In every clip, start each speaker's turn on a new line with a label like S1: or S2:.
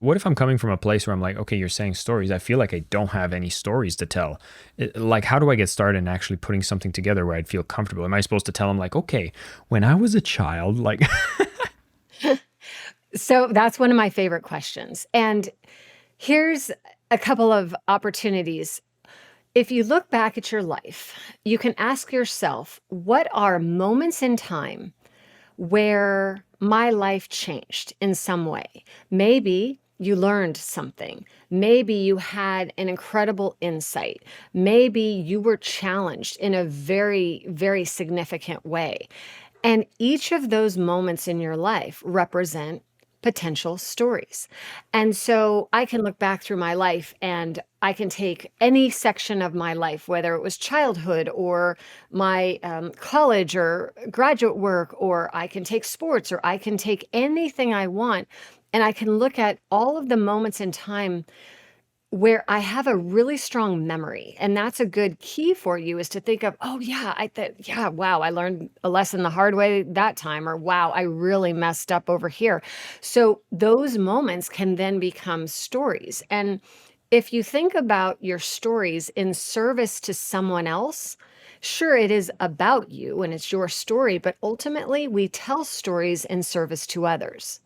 S1: What if I'm coming from a place where I'm like, okay, you're saying stories. I feel like I don't have any stories to tell. Like, how do I get started in actually putting something together where I'd feel comfortable? Am I supposed to tell them, like, okay, when I was a child, like,
S2: So that's one of my favorite questions. And here's a couple of opportunities. If you look back at your life, you can ask yourself, what are moments in time where my life changed in some way? Maybe you learned something. Maybe you had an incredible insight. Maybe you were challenged in a very, very significant way. And each of those moments in your life represent potential stories. And so I can look back through my life and I can take any section of my life, whether it was childhood or my college or graduate work, or I can take sports, or I can take anything I want. And I can look at all of the moments in time where I have a really strong memory, and that's a good key for you is to think of, "Oh, yeah, yeah, wow, I learned a lesson the hard way that time," or, "Wow, I really messed up over here." So those moments can then become stories, and if you think about your stories in service to someone else, sure, it is about you and it's your story, but ultimately, we tell stories in service to others.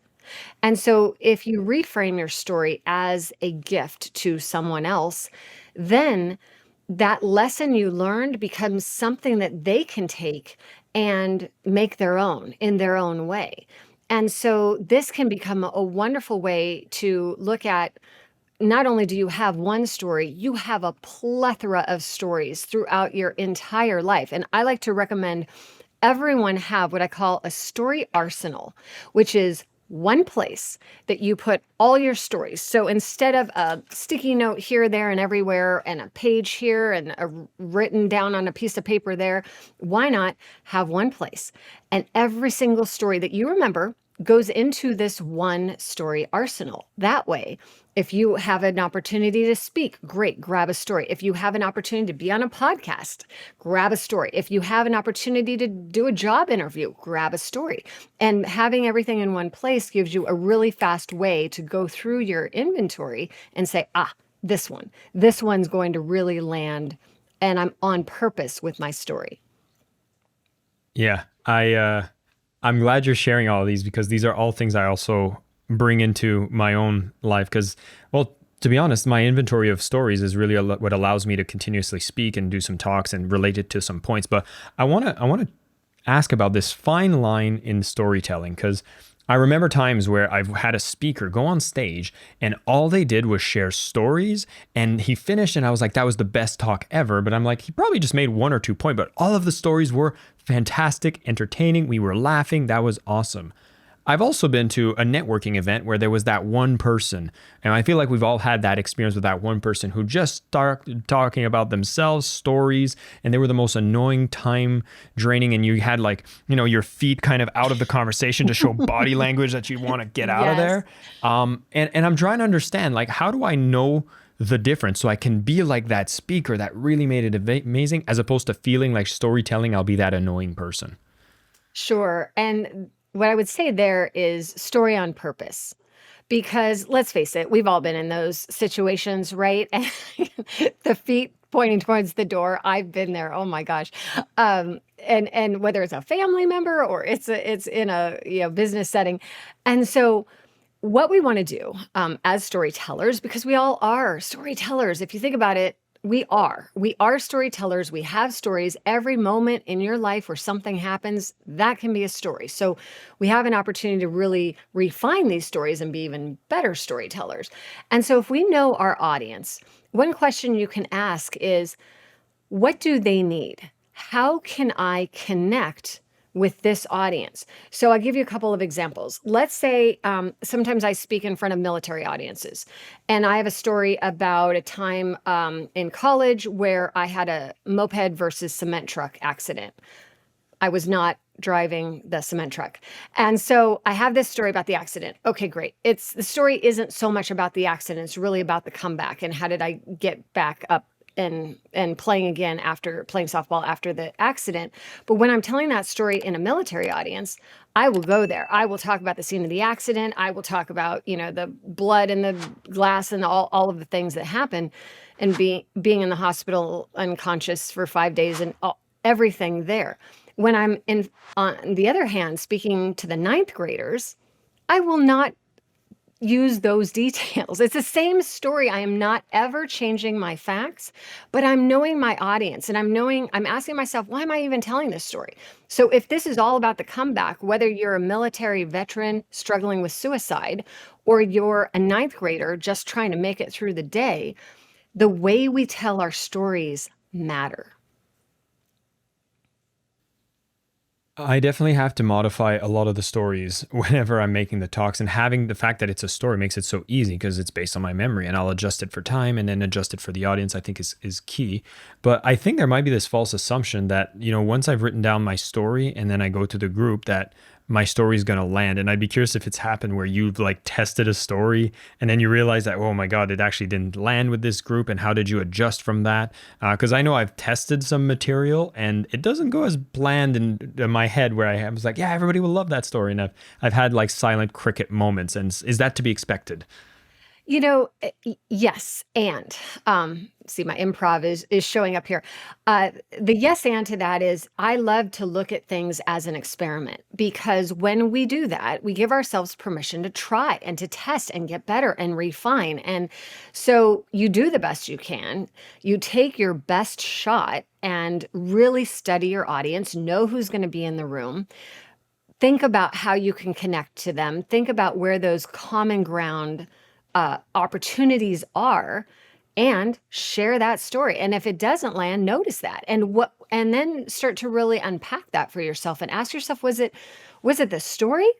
S2: And so if you reframe your story as a gift to someone else, then that lesson you learned becomes something that they can take and make their own in their own way. And so this can become a wonderful way to look at not only do you have one story, you have a plethora of stories throughout your entire life. And I like to recommend everyone have what I call a story arsenal, which is one place that you put all your stories. So instead of a sticky note here, there, and everywhere, and a page here, and written down on a piece of paper there, why not have one place? And every single story that you remember goes into this one story arsenal. That way, if you have an opportunity to speak, great, grab a story. If you have an opportunity to be on a podcast, grab a story. If you have an opportunity to do a job interview, grab a story. And having everything in one place gives you a really fast way to go through your inventory and say, this one's going to really land. And I'm on purpose with my story.
S1: yeah, I'm glad you're sharing all of these because these are all things I also bring into my own life. Because, well, to be honest, my inventory of stories is really what allows me to continuously speak and do some talks and relate it to some points. But I want to ask about this fine line in storytelling because I remember times where I've had a speaker go on stage and all they did was share stories and he finished and I was like, that was the best talk ever. But I'm like, he probably just made one or two points, but all of the stories were fantastic, entertaining. We were laughing. That was awesome. I've also been to a networking event where there was that one person, and I feel like we've all had that experience with that one person who just started talking about themselves, stories, and they were the most annoying, time draining, and you had like, your feet kind of out of the conversation to show body language that you want to get out of
S2: Yes.
S1: there. And I'm trying to understand, like, how do I know the difference so I can be like that speaker that really made it amazing, as opposed to feeling like storytelling, I'll be that annoying person.
S2: Sure. And what I would say there is story on purpose. Because let's face it, we've all been in those situations, right? The feet pointing towards the door. I've been there. Oh my gosh. And whether it's a family member or it's in a business setting. And so what we want to do as storytellers, because we all are storytellers. If you think about it, we are storytellers. We have stories. Every moment in your life where something happens, that can be a story. So we have an opportunity to really refine these stories and be even better storytellers. And so if we know our audience, one question you can ask is, what do they need? How can I connect with this audience? So I'll give you a couple of examples. Let's say sometimes I speak in front of military audiences, and I have a story about a time in college where I had a moped versus cement truck accident. I was not driving the cement truck. And so I have this story about the accident. Okay, great. The story isn't so much about the accident, it's really about the comeback and how did I get back up and playing again after playing softball after the accident. But when I'm telling that story in a military audience, I will go there. I will talk about the scene of the accident. I will talk about, the blood and the glass and all of the things that happened, and being in the hospital unconscious for 5 days and everything there. When I'm on the other hand, speaking to the ninth graders, I will not use those details. It's the same story. I am not ever changing my facts, but I'm knowing my audience, and I'm asking myself, why am I even telling this story? So if this is all about the comeback, whether you're a military veteran struggling with suicide or you're a ninth grader just trying to make it through the day, the way we tell our stories matter.
S1: I definitely have to modify a lot of the stories whenever I'm making the talks, and having the fact that it's a story makes it so easy because it's based on my memory, and I'll adjust it for time and then adjust it for the audience, I think is key. But I think there might be this false assumption that, once I've written down my story and then I go to the group, that my story is going to land. And I'd be curious if it's happened where you've tested a story and then you realize that, oh my God, it actually didn't land with this group. And how did you adjust from that? Because I know I've tested some material and it doesn't go as planned in my head, where I was like, yeah, everybody will love that story. And I've had silent cricket moments. And is that to be expected?
S2: Yes, and see, my improv is showing up here. The yes and to that is I love to look at things as an experiment, because when we do that, we give ourselves permission to try and to test and get better and refine. And so you do the best you can. You take your best shot and really study your audience, know who's going to be in the room. Think about how you can connect to them. Think about where those common ground opportunities are, and share that story. And if it doesn't land, notice that, and then start to really unpack that for yourself and ask yourself, was it the story,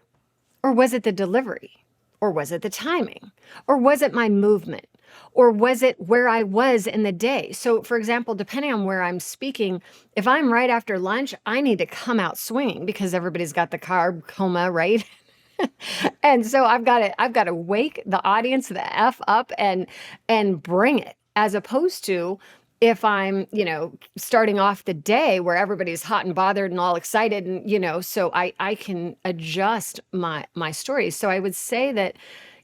S2: or was it the delivery, or was it the timing, or was it my movement, or was it where I was in the day? So for example, depending on where I'm speaking, if I'm right after lunch, I need to come out swinging because everybody's got the carb coma, right? And so I've got to wake the audience the F up and bring it, as opposed to if I'm, starting off the day where everybody's hot and bothered and all excited, and, so I can adjust my stories. So I would say that,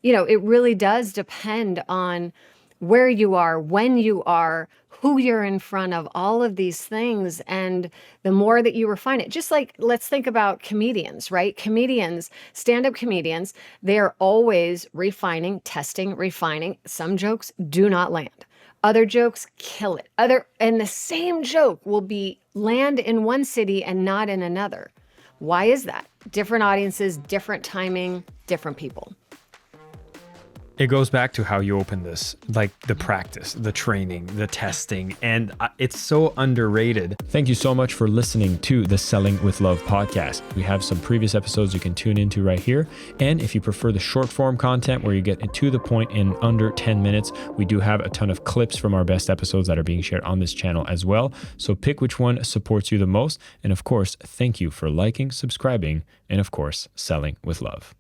S2: it really does depend on where you are, when you are, who you're in front of, all of these things. And the more that you refine it, just like, let's think about comedians, right? Comedians, stand-up comedians, they're always refining, testing, refining. Some jokes do not land. Other jokes kill it. And the same joke will land in one city and not in another. Why is that? Different audiences, different timing, different people.
S1: It goes back to how you open this, the practice, the training, the testing, and it's so underrated. Thank you so much for listening to the Selling with Love podcast. We have some previous episodes you can tune into right here. And if you prefer the short form content where you get to the point in under 10 minutes, we do have a ton of clips from our best episodes that are being shared on this channel as well. So pick which one supports you the most. And of course, thank you for liking, subscribing, and of course, selling with love.